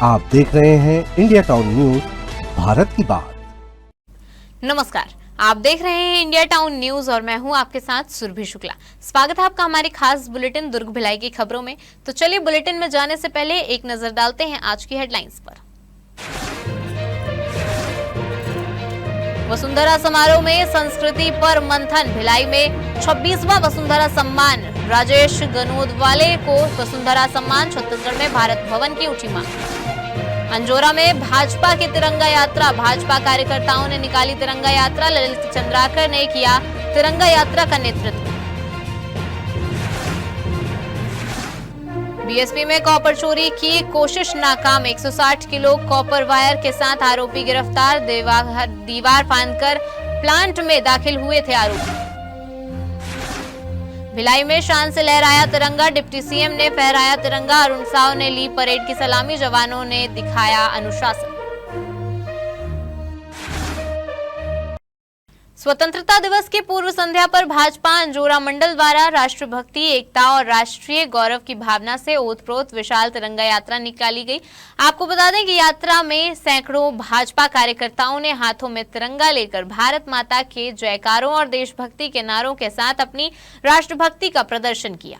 आप देख रहे हैं इंडिया टाउन न्यूज, भारत की बात। नमस्कार, आप देख रहे हैं इंडिया टाउन न्यूज और मैं हूं आपके साथ सुरभि शुक्ला। स्वागत है आपका हमारी खास बुलेटिन दुर्ग भिलाई की खबरों में। तो चलिए बुलेटिन में जाने से पहले एक नजर डालते हैं आज की हेडलाइंस पर। वसुंधरा समारोह में संस्कृति पर मंथन। भिलाई में 26वां वसुंधरा सम्मान। राजेश गनोदवाले को वसुंधरा सम्मान। छत्तीसगढ़ में भारत भवन की उठी मांग। अंजोरा में भाजपा की तिरंगा यात्रा। भाजपा कार्यकर्ताओं ने निकाली तिरंगा यात्रा। ललित चंद्राकर ने किया तिरंगा यात्रा का नेतृत्व। बीएसपी में कॉपर चोरी की कोशिश नाकाम। 160 किलो कॉपर वायर के साथ आरोपी गिरफ्तार। दीवार फांदकर प्लांट में दाखिल हुए थे आरोपी। भिलाई में शान से लहराया तिरंगा। डिप्टी सीएम ने फहराया तिरंगा। अरुण साव ने ली परेड की सलामी। जवानों ने दिखाया अनुशासन। स्वतंत्रता दिवस की पूर्व संध्या पर भाजपा अंजोरा मंडल द्वारा राष्ट्रभक्ति, एकता और राष्ट्रीय गौरव की भावना से ओतप्रोत विशाल तिरंगा यात्रा निकाली गई। आपको बता दें कि यात्रा में सैकड़ों भाजपा कार्यकर्ताओं ने हाथों में तिरंगा लेकर भारत माता के जयकारों और देशभक्ति के नारों के साथ अपनी राष्ट्रभक्ति का प्रदर्शन किया।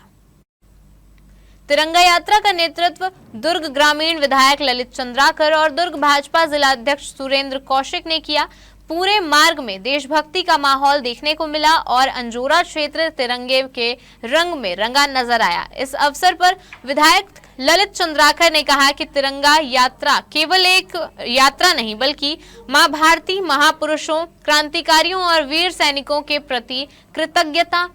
तिरंगा यात्रा का नेतृत्व दुर्ग ग्रामीण विधायक ललित चंद्राकर और दुर्ग भाजपा जिला अध्यक्ष सुरेंद्र कौशिक ने किया। पूरे मार्ग में देशभक्ति का माहौल देखने को मिला और अंजोरा क्षेत्र तिरंगे के रंग में रंगा नजर आया। इस अवसर पर विधायक ललित चंद्राकर ने कहा कि तिरंगा यात्रा केवल एक यात्रा नहीं बल्कि मां भारती, महापुरुषों, क्रांतिकारियों और वीर सैनिकों के प्रति कृतज्ञता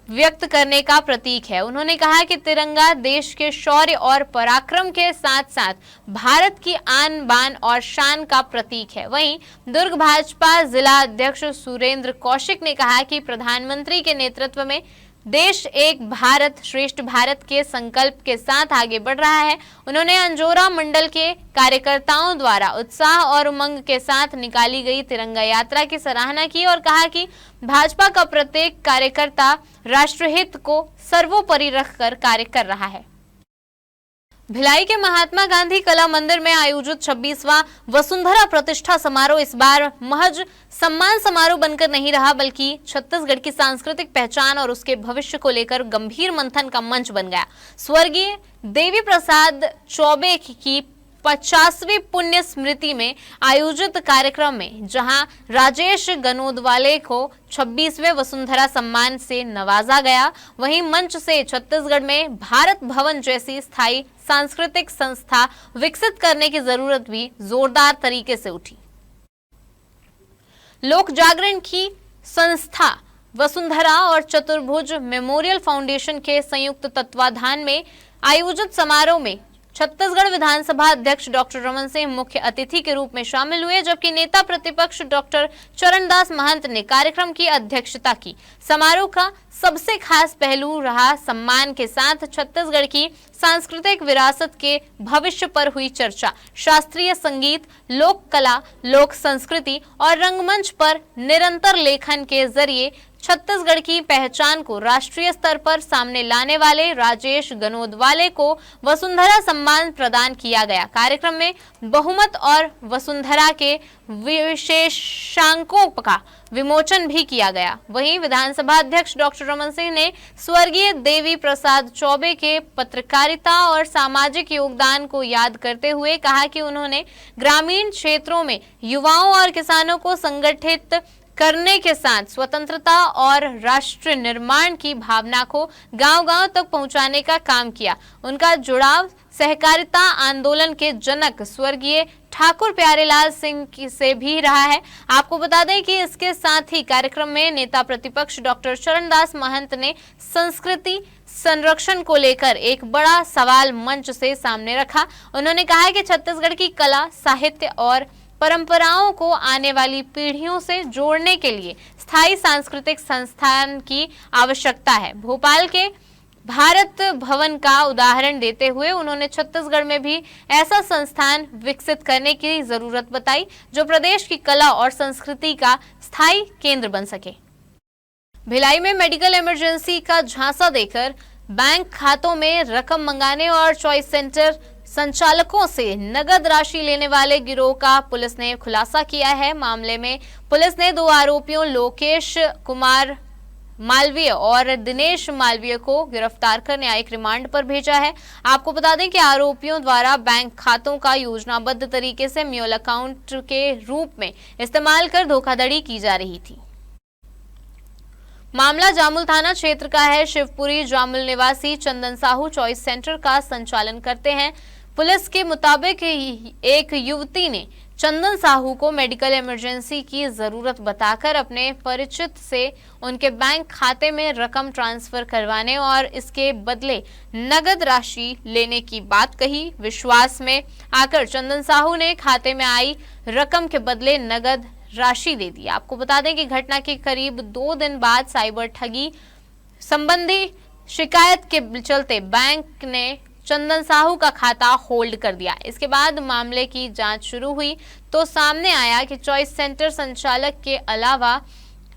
व्यक्त करने का प्रतीक है। उन्होंने कहा कि तिरंगा देश के शौर्य और पराक्रम के साथ साथ भारत की आन बान और शान का प्रतीक है। वहीं दुर्ग भाजपा जिला अध्यक्ष सुरेंद्र कौशिक ने कहा कि प्रधानमंत्री के नेतृत्व में देश एक भारत श्रेष्ठ भारत के संकल्प के साथ आगे बढ़ रहा है। उन्होंने अंजोरा मंडल के कार्यकर्ताओं द्वारा उत्साह और उमंग के साथ निकाली गई तिरंगा यात्रा की सराहना की और कहा कि भाजपा का प्रत्येक कार्यकर्ता राष्ट्रहित को सर्वोपरि रखकर कार्य कर रहा है। भिलाई के महात्मा गांधी कला मंदिर में आयोजित 26वां वसुंधरा प्रतिष्ठा समारोह इस बार महज सम्मान समारोह बनकर नहीं रहा बल्कि छत्तीसगढ़ की सांस्कृतिक पहचान और उसके भविष्य को लेकर गंभीर मंथन का मंच बन गया। स्वर्गीय देवी प्रसाद चौबे की 50वीं पुण्य स्मृति में आयोजित कार्यक्रम में जहां राजेश गनोदवाले को 26वें वसुंधरा सम्मान से नवाजा गया, वहीं मंच से छत्तीसगढ़ में भारत भवन जैसी स्थायी सांस्कृतिक संस्था विकसित करने की जरूरत भी जोरदार तरीके से उठी। लोक जागरण की संस्था वसुंधरा और चतुर्भुज मेमोरियल फाउंडेशन के संयुक्त तत्वाधान में आयोजित समारोह में छत्तीसगढ़ विधानसभा अध्यक्ष डॉक्टर रमन सिंह मुख्य अतिथि के रूप में शामिल हुए, जबकि नेता प्रतिपक्ष डॉक्टर चरणदास महंत ने कार्यक्रम की अध्यक्षता की। समारोह का सबसे खास पहलू रहा सम्मान के साथ छत्तीसगढ़ की सांस्कृतिक विरासत के भविष्य पर हुई चर्चा। शास्त्रीय संगीत, लोक कला, लोक संस्कृति और रंगमंच पर निरंतर लेखन के जरिए छत्तीसगढ़ की पहचान को राष्ट्रीय स्तर पर सामने लाने वाले राजेश गनोदवाले को वसुंधरा सम्मान प्रदान किया गया। कार्यक्रम में बहुमत और वसुंधरा के विशेषांकों का विमोचन भी किया गया। वहीं विधानसभा अध्यक्ष डॉक्टर रमन सिंह ने स्वर्गीय देवी प्रसाद चौबे के पत्रकारिता और सामाजिक योगदान को याद करते हुए कहा कि उन्होंने ग्रामीण क्षेत्रों में युवाओं और किसानों को संगठित करने के साथ स्वतंत्रता और राष्ट्र निर्माण की भावना को गांव-गांव तक पहुंचाने का काम किया। उनका जुड़ाव सहकारिता आंदोलन के जनक स्वर्गीय ठाकुर प्यारेलाल सिंह से भी रहा है। आपको बता दें कि इसके साथ ही कार्यक्रम में नेता प्रतिपक्ष डॉक्टर चरणदास महंत ने संस्कृति संरक्षण को लेकर एक बड़ा सवाल मंच से सामने रखा। उन्होंने कहा कि छत्तीसगढ़ की कला, साहित्य और परंपराओं को आने वाली पीढ़ियों से जोड़ने के लिए स्थायी सांस्कृतिक संस्थान की आवश्यकता है। भोपाल के भारत भवन का उदाहरण देते हुए उन्होंने छत्तीसगढ़ में भी ऐसा संस्थान विकसित करने की जरूरत बताई जो प्रदेश की कला और संस्कृति का स्थायी केंद्र बन सके। भिलाई में मेडिकल इमरजेंसी का झांसा देकर बैंक खातों में रकम मंगाने और चॉइस सेंटर संचालकों से नगद राशि लेने वाले गिरोह का पुलिस ने खुलासा किया है। मामले में पुलिस ने 2 आरोपियों लोकेश कुमार मालवीय और दिनेश मालवीय को गिरफ्तार कर न्यायिक रिमांड पर भेजा है। आपको बता दें कि आरोपियों द्वारा बैंक खातों का योजनाबद्ध तरीके से म्यूल अकाउंट के रूप में इस्तेमाल कर धोखाधड़ी की जा रही थी। मामला जामुल थाना क्षेत्र का है। शिवपुरी जामुल निवासी चंदन साहू चॉइस सेंटर का संचालन करते हैं। पुलिस के मुताबिक एक युवती ने चंदन साहू को मेडिकल इमरजेंसी की जरूरत बताकर अपने परिचित से उनके बैंक खाते में रकम ट्रांसफर करवाने और इसके बदले नगद राशि लेने की बात कही। विश्वास में आकर चंदन साहू ने खाते में आई रकम के बदले नगद राशि दे दी। आपको बता दें कि घटना के करीब 2 दिन बाद साइबर ठगी संबंधी शिकायत के चलते बैंक ने चंदन साहू का खाता होल्ड कर दिया। इसके बाद मामले की जांच शुरू हुई तो सामने आया कि चॉइस सेंटर संचालक के अलावा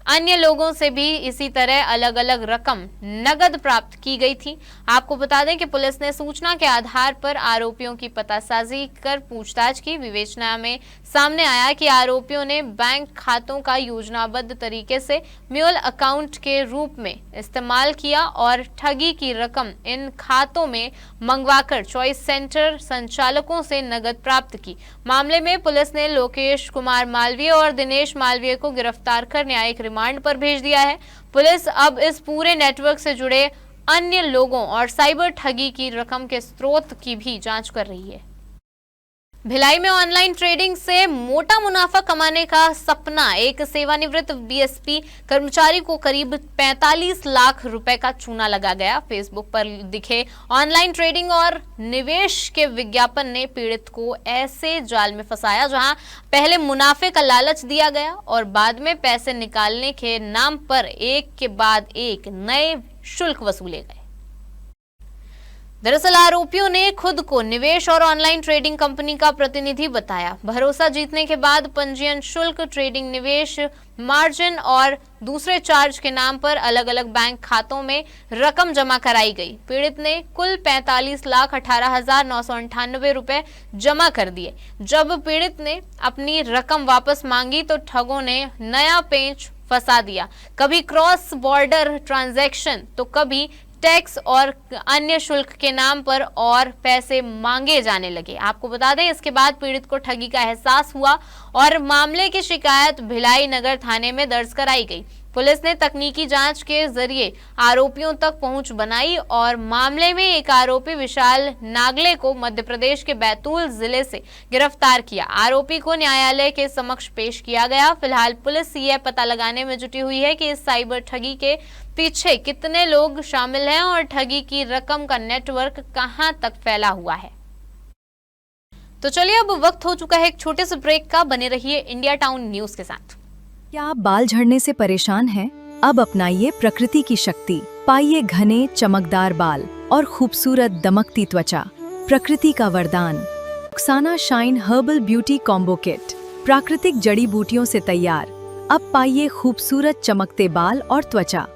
अन्य लोगों से भी इसी तरह अलग अलग रकम नगद प्राप्त की गई थी। आपको बता दें कि पुलिस ने सूचना के आधार पर आरोपियों की पतासाजी कर पूछताछ की। विवेचना में सामने आया कि आरोपियों ने बैंक खातों का योजनाबद्ध तरीके से म्यूल अकाउंट के रूप में इस्तेमाल किया और ठगी की रकम इन खातों में मंगवाकर चॉइस सेंटर संचालकों से नगद प्राप्त की। मामले में पुलिस ने लोकेश कुमार मालवीय और दिनेश मालवीय को गिरफ्तार कर न्यायिक रिमांड पर भेज दिया है। पुलिस अब इस पूरे नेटवर्क से जुड़े अन्य लोगों और साइबर ठगी की रकम के स्रोत की भी जांच कर रही है। भिलाई में ऑनलाइन ट्रेडिंग से मोटा मुनाफा कमाने का सपना एक सेवानिवृत्त बीएसपी कर्मचारी को करीब 45 लाख रुपए का चूना लगा गया। फेसबुक पर दिखे ऑनलाइन ट्रेडिंग और निवेश के विज्ञापन ने पीड़ित को ऐसे जाल में फंसाया जहां पहले मुनाफे का लालच दिया गया और बाद में पैसे निकालने के नाम पर एक के बाद एक नए शुल्क वसूले गए। दरअसल आरोपियों ने खुद को निवेश और ऑनलाइन ट्रेडिंग कंपनी का प्रतिनिधि बताया। भरोसा जीतने के बाद पंजीयन शुल्क, ट्रेडिंग, निवेश, मार्जिन और दूसरे चार्ज के नाम पर अलग अलग बैंक खातों में रकम जमा कराई गई। पीड़ित ने कुल 45,18,998 रुपए जमा कर दिए। जब पीड़ित ने अपनी रकम वापस मांगी तो ठगों ने नया पेंच फंसा दिया। कभी क्रॉस बॉर्डर ट्रांजैक्शन तो कभी टैक्स और अन्य शुल्क के नाम पर और पैसे मांगे जाने लगे। आपको बता दें इसके बाद पीड़ित को ठगी का एहसास हुआ और मामले की शिकायत भिलाई नगर थाने में दर्ज कराई गई। पुलिस ने तकनीकी जांच के जरिए आरोपियों तक पहुंच बनाई और मामले में एक आरोपी विशाल नागले को मध्य प्रदेश के बैतूल जिले से गिरफ्तार किया। आरोपी को न्यायालय के समक्ष पेश किया गया। फिलहाल पुलिस यह पता लगाने में जुटी हुई है कि इस साइबर ठगी के पीछे कितने लोग शामिल हैं और ठगी की रकम का नेटवर्क कहां तक फैला हुआ है। तो चलिए अब वक्त हो चुका है एक छोटे से ब्रेक का। बने रहिए इंडिया टाउन न्यूज के साथ। क्या आप बाल झड़ने से परेशान हैं? अब अपनाइए प्रकृति की शक्ति, पाइए घने चमकदार बाल और खूबसूरत दमकती त्वचा। प्रकृति का वरदान Rukhsana shine herbal beauty combo kit, प्राकृतिक जड़ी बूटियों से तैयार। अब पाइए खूबसूरत चमकते बाल और त्वचा।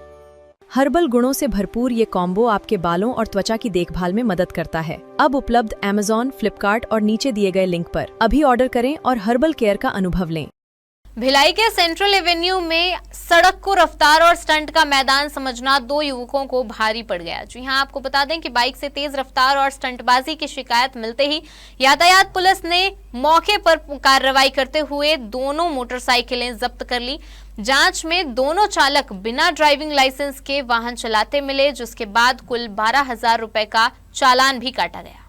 हर्बल गुणों से भरपूर ये कॉम्बो आपके बालों और त्वचा की देखभाल में मदद करता है। अब उपलब्ध Amazon, फ्लिपकार्ट और नीचे दिए गए लिंक पर अभी ऑर्डर करें और हर्बल केयर का अनुभव लें। भिलाई के सेंट्रल एवेन्यू में सड़क को रफ्तार और स्टंट का मैदान समझना 2 युवकों को भारी पड़ गया। जी हां, आपको बता दें कि बाइक से तेज रफ्तार और स्टंटबाजी की शिकायत मिलते ही यातायात पुलिस ने मौके पर कार्रवाई करते हुए दोनों मोटरसाइकिलें जब्त कर ली। जांच में दोनों चालक बिना ड्राइविंग लाइसेंस के वाहन चलाते मिले, जिसके बाद कुल 12,000 रुपए का चालान भी काटा गया।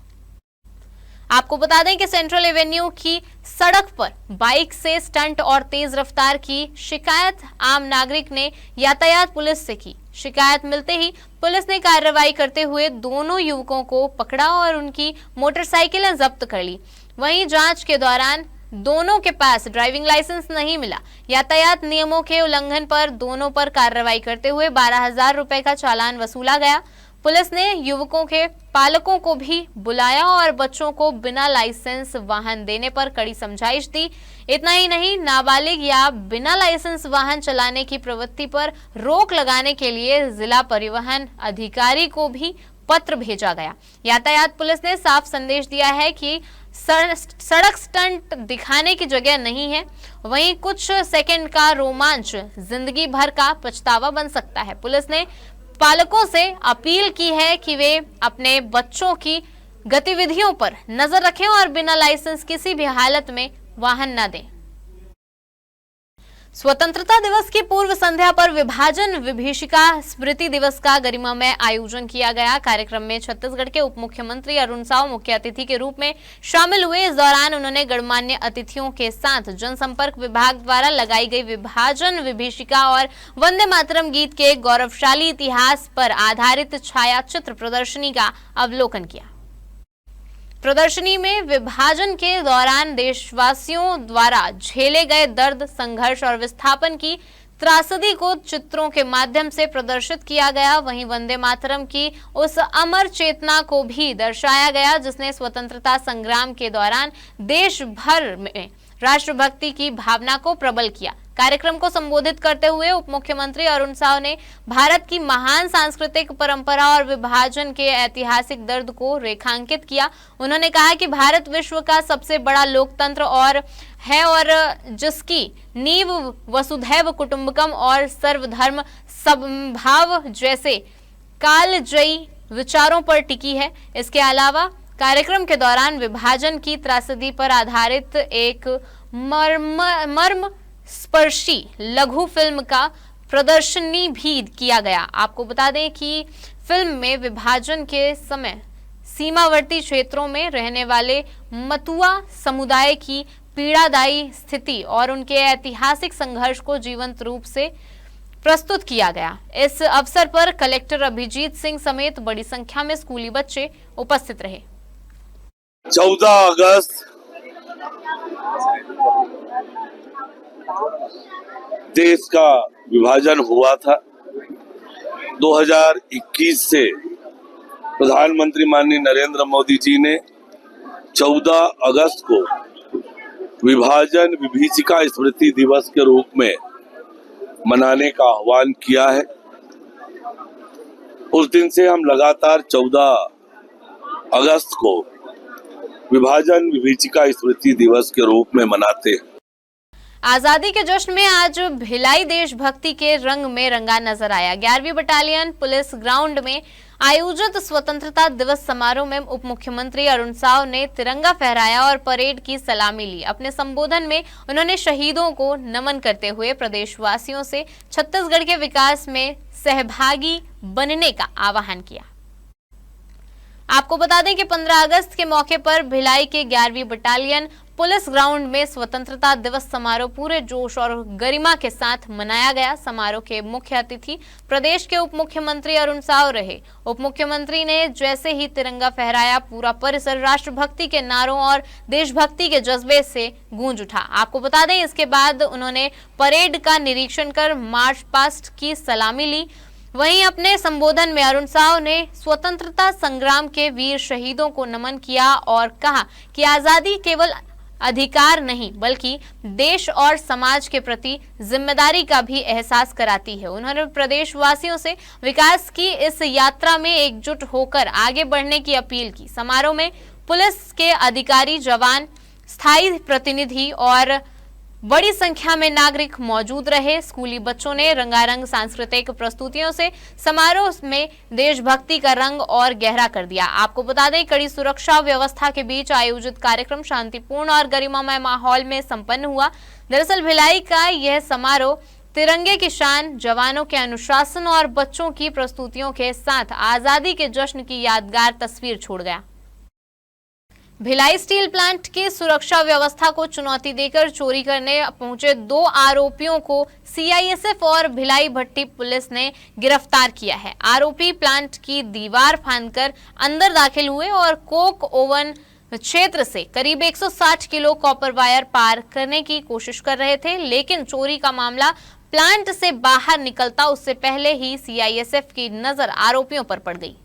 आपको बता दें कि सेंट्रल एवेन्यू की सड़क पर बाइक से स्टंट और तेज रफ्तार की शिकायत आम नागरिक ने यातायात पुलिस से की। शिकायत मिलते ही पुलिस ने कार्रवाई करते हुए दोनों युवकों को पकड़ा और उनकी मोटरसाइकिलें जब्त कर ली। वहीं जांच के दौरान दोनों के पास ड्राइविंग लाइसेंस नहीं मिला। यातायात नियमों के उल्लंघन पर दोनों पर कार्रवाई करते हुए 12,000 रुपए का चालान वसूला गया। पुलिस ने युवकों के पालकों को भी बुलाया और बच्चों को बिना लाइसेंस वाहन देने पर कड़ी समझाइश दी। इतना ही नहीं, नाबालिग या बिना लाइसेंस वाहन चलाने की प्रवृत्ति पर रोक लगाने के लिए जिला परिवहन अधिकारी को भी पत्र भेजा गया। यातायात पुलिस ने साफ संदेश दिया है कि सड़क स्टंट दिखाने की जगह नहीं है, वहीं कुछ सेकंड का रोमांच जिंदगी भर का पछतावा बन सकता है। पुलिस ने पालकों से अपील की है कि वे अपने बच्चों की गतिविधियों पर नजर रखें और बिना लाइसेंस किसी भी हालत में वाहन न दें। स्वतंत्रता दिवस की पूर्व संध्या पर विभाजन विभीषिका स्मृति दिवस का गरिमामय आयोजन किया गया। कार्यक्रम में छत्तीसगढ़ के उप मुख्यमंत्री अरुण साव मुख्य अतिथि के रूप में शामिल हुए। इस दौरान उन्होंने गणमान्य अतिथियों के साथ जनसंपर्क विभाग द्वारा लगाई गई विभाजन विभीषिका और वंदे मातरम गीत के गौरवशाली इतिहास पर आधारित छायाचित्र प्रदर्शनी का अवलोकन किया। प्रदर्शनी में विभाजन के दौरान देशवासियों द्वारा झेले गए दर्द, संघर्ष और विस्थापन की त्रासदी को चित्रों के माध्यम से प्रदर्शित किया गया। वहीं वंदे मातरम की उस अमर चेतना को भी दर्शाया गया जिसने स्वतंत्रता संग्राम के दौरान देश भर में राष्ट्रभक्ति की भावना को प्रबल किया। कार्यक्रम को संबोधित करते हुए उप मुख्यमंत्री अरुण साव ने भारत की महान सांस्कृतिक परंपरा और विभाजन के ऐतिहासिक दर्द को रेखांकित किया। उन्होंने कहा कि भारत विश्व का सबसे बड़ा लोकतंत्र और जिसकी नींव वसुधैव कुटुंबकम और सर्वधर्म समभाव जैसे कालजयी विचारों पर टिकी है। इसके अलावा कार्यक्रम के दौरान विभाजन की त्रासदी पर आधारित एक मर्म स्पर्शी लघु फिल्म का प्रदर्शनी भी किया गया। आपको बता दें कि फिल्म में विभाजन के समय सीमावर्ती क्षेत्रों में रहने वाले मतुआ समुदाय की पीड़ादायी स्थिति और उनके ऐतिहासिक संघर्ष को जीवंत रूप से प्रस्तुत किया गया। इस अवसर पर कलेक्टर अभिजीत सिंह समेत बड़ी संख्या में स्कूली बच्चे उपस्थित रहे। 14 अगस्त देश का विभाजन हुआ था। 2021 से प्रधानमंत्री माननीय नरेंद्र मोदी जी ने 14 अगस्त को विभाजन विभीषिका स्मृति दिवस के रूप में मनाने का आह्वान किया है। उस दिन से हम लगातार 14 अगस्त को विभाजन विभीषिका स्मृति दिवस के रूप में मनाते हैं। आजादी के जश्न में आज भिलाई देशभक्ति के रंग में रंगा नजर आया। 11वीं बटालियन पुलिस ग्राउंड में आयोजित स्वतंत्रता दिवस समारोह में उप मुख्यमंत्री अरुण साव ने तिरंगा फहराया और परेड की सलामी ली। अपने संबोधन में उन्होंने शहीदों को नमन करते हुए प्रदेशवासियों से छत्तीसगढ़ के विकास में सहभागी बनने का आह्वान किया। आपको बता दें कि 15 अगस्त के मौके पर भिलाई के 11वीं बटालियन पुलिस ग्राउंड में स्वतंत्रता दिवस समारोह पूरे जोश और गरिमा के साथ मनाया गया। समारोह के मुख्य अतिथि प्रदेश के उप मुख्यमंत्री अरुण साव रहे। उप मुख्यमंत्री ने जैसे ही तिरंगा फहराया, पूरा परिसर राष्ट्रभक्ति के नारों और देशभक्ति के जज्बे से गूंज उठा। आपको बता दें इसके बाद उन्होंने परेड का निरीक्षण कर मार्च पास्ट की सलामी ली। वहीं अपने संबोधन में अरुण साव ने स्वतंत्रता संग्राम के वीर शहीदों को नमन किया और कहा कि आजादी केवल अधिकार नहीं बल्कि देश और समाज के प्रति जिम्मेदारी का भी एहसास कराती है। उन्होंने प्रदेशवासियों से विकास की इस यात्रा में एकजुट होकर आगे बढ़ने की अपील की। समारोह में पुलिस के अधिकारी, जवान, स्थायी प्रतिनिधि और बड़ी संख्या में नागरिक मौजूद रहे। स्कूली बच्चों ने रंगारंग सांस्कृतिक प्रस्तुतियों से समारोह में देशभक्ति का रंग और गहरा कर दिया। आपको बता दें कड़ी सुरक्षा व्यवस्था के बीच आयोजित कार्यक्रम शांतिपूर्ण और गरिमामय माहौल में संपन्न हुआ। दरअसल भिलाई का यह समारोह तिरंगे की शान, जवानों के अनुशासन और बच्चों की प्रस्तुतियों के साथ आजादी के जश्न की यादगार तस्वीर छोड़ गया। भिलाई स्टील प्लांट की सुरक्षा व्यवस्था को चुनौती देकर चोरी करने पहुंचे 2 आरोपियों को सीआईएसएफ और भिलाई भट्टी पुलिस ने गिरफ्तार किया है। आरोपी प्लांट की दीवार फांदकर अंदर दाखिल हुए और कोक ओवन क्षेत्र से करीब 160 किलो कॉपर वायर पार करने की कोशिश कर रहे थे, लेकिन चोरी का मामला प्लांट से बाहर निकलता उससे पहले ही सीआईएसएफ की नजर आरोपियों पर पड़ गई।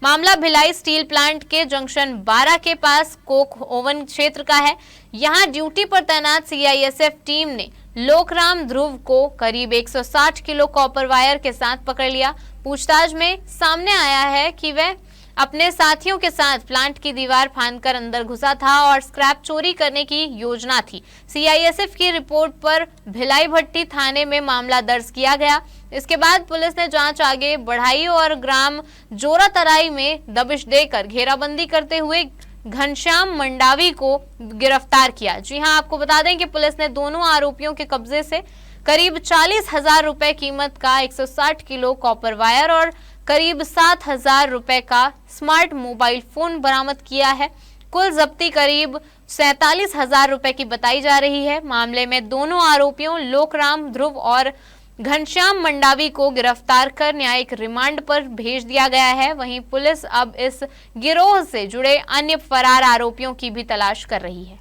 मामला भिलाई स्टील प्लांट के जंक्शन 12 के पास कोक ओवन क्षेत्र का है। यहां ड्यूटी पर तैनात सीआईएसएफ टीम ने लोकराम ध्रुव को करीब 160 किलो कॉपर वायर के साथ पकड़ लिया। पूछताछ में सामने आया है कि वह अपने साथियों के साथ प्लांट की दीवार फांदकर अंदर घुसा था और स्क्रैप चोरी करने की योजना थी। सीआईएसएफ की रिपोर्ट पर भिलाई भट्टी थाने में मामला दर्ज किया गया। इसके बाद पुलिस ने जांच आगे बढ़ाई और ग्राम जोरातराई में दबिश देकर घेराबंदी करते हुए घनश्याम मंडावी को गिरफ्तार किया। जी हां, आपको बता दें कि पुलिस ने दोनों आरोपियों के कब्जे से करीब 40,000 रुपए कीमत का 160 किलो कॉपर वायर और करीब 7,000 रुपए का स्मार्ट मोबाइल फोन बरामद किया है। कुल जब्ती करीब 47,000 रुपए की बताई जा रही है। मामले में दोनों आरोपियों लोकराम ध्रुव और घनश्याम मंडावी को गिरफ्तार कर न्यायिक रिमांड पर भेज दिया गया है। वहीं पुलिस अब इस गिरोह से जुड़े अन्य फरार आरोपियों की भी तलाश कर रही है।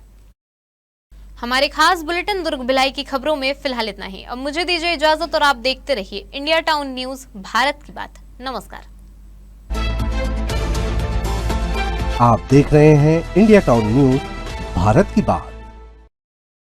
हमारे खास बुलेटिन दुर्ग भिलाई की खबरों में फिलहाल इतना ही। अब मुझे दीजिए इजाजत और आप देखते रहिए इंडिया टाउन न्यूज, भारत की बात। नमस्कार। आप देख रहे हैं इंडिया टाउन न्यूज, भारत की बात।